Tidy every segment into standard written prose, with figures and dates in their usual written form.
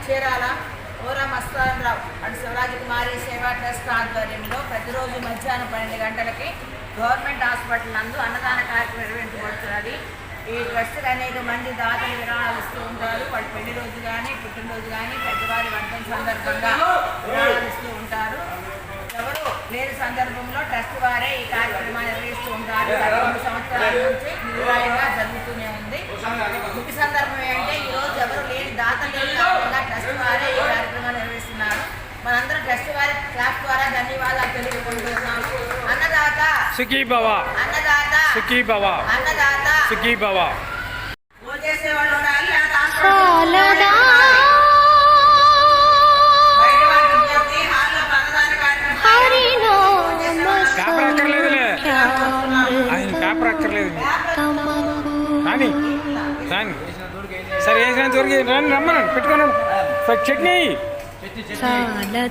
చీరాల ఓరా మస్తానరావు అటు శివరాజకుమారి సేవా ట్రస్ట్ ఆధ్వర్యంలో ప్రతిరోజు మధ్యాహ్నం 12 గంటలకి గవర్నమెంట్ హాస్పిటల్ నందు అన్నదాన కార్యక్రమం నిర్వహించబడుతున్నది. ఈ ట్రస్ట్కి అనేక మంది దాతలు విరాళాలు ఇస్తూ ఉంటారు. వాళ్ళ పెళ్లి రోజు కానీ పుట్టినరోజు కానీ పెద్దవారి వర్ధన సందర్భంగా విరాళాలు ఇస్తూ ఉంటారు. ఎవరు లేని సందర్భంలో ట్రస్ట్ వారే ఈ కార్యక్రమాన్ని నిర్వహిస్తూ ఉంటారు. 2 సంవత్సరాల నుంచి నిరాయంగా జరుగుతూనే ఉంది. ముఖ్య సందర్భం ఏంటంటే ఈరోజు ఎవరు లేని దాతలు లేని కాకుండా ట్రస్ట్ వారే ఈ కార్యక్రమాన్ని నిర్వహిస్తున్నారు. మనందరం ట్రస్ట్ వారి క్లాస్ ద్వారా ధన్యవాదాలు తెలుపుకుంటున్నాము. అన్నదాత సుఖీ భవ, అన్నదాత సుఖీ భవ, అన్నదాత సుఖీ భవ. చేసేవాళ్ళు ఉండాలి. కానీ సరే వేసిన దొరికి రండి రమ్మనండి పెట్టుకున్నాను చట్నీ సాంబార్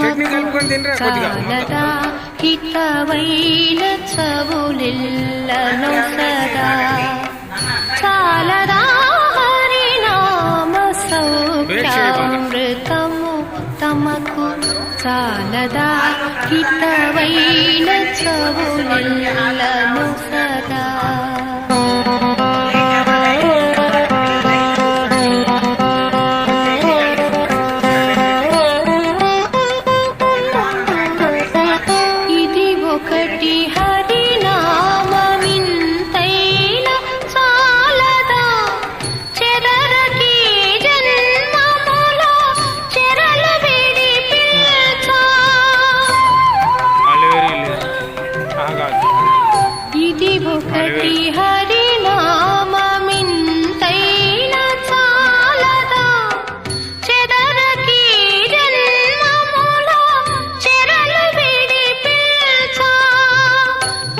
చట్నీ కలుపుకొని తినరా కొద్దిగా హితవైన చవులిల్లను సదా చాలదా హరినామ సౌఖ్యామృతము తమకు చాలదా హితవైన చవులిల్లను సదా. ఒకటి హరినామమింతైన చాలదా చెదరకి జన్మములో చెరల విడి పిల్చా. ఇది ఒకటి హరినామమింతైన చాలదా చెదరకి జన్మములో చెరల విడి పిల్చా.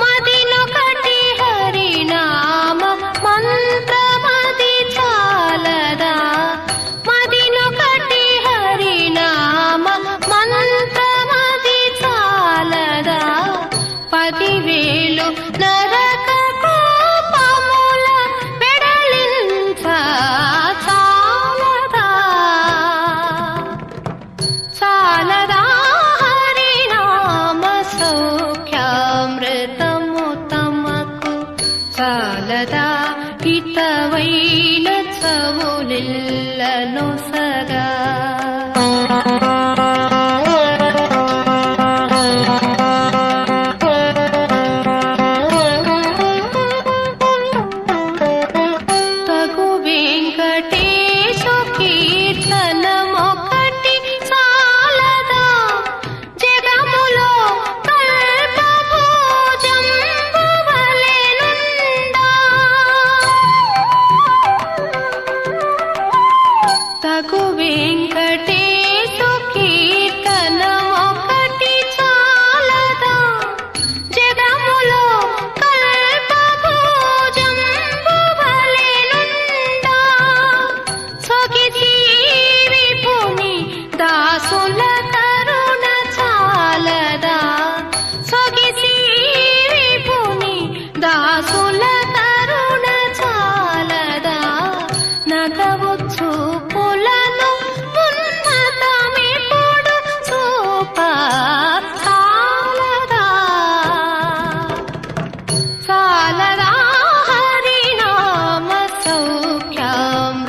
మదినొకటి హరినామ మంత్రమది చాలదా మదినొకటి హరినామ మంత్రమది చాలదా 10,000 నరక కోపముల వెడలించ చాలదా చాలదా హరినామ సౌఖ్యామృతము తమకు చాలదా హితవైన చవులిల్లను సదా. తగు వెంకటేశు కీర్తనమొకటి చాలదా జగములో కల్పభోజంబు వలెనుండా. తగు వెంకటేశు కీర్తనమొకటి చాలదా జగములో కల్పభోజంబు వలెనుండా. సొగిచి విపుని దాసుల కరుణ చాలదా సొగిచి విపుని దాసుల కరుణ చాలదా. నగవచ్చు పులను ఉన్నతమిప్పుడు చూప చాలదా చాలదా హరినామ సౌఖ్యామృతము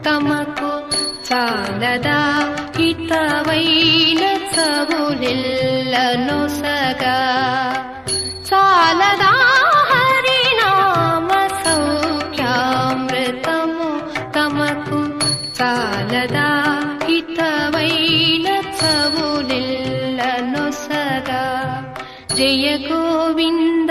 తమకు చాలదా హితవైన చవులిల్లను సగా. చాలదా హరినామ సౌఖ్యామృతము తమకు చాలదా హితవైన చవులిల్లను సగా. జయ గోవింద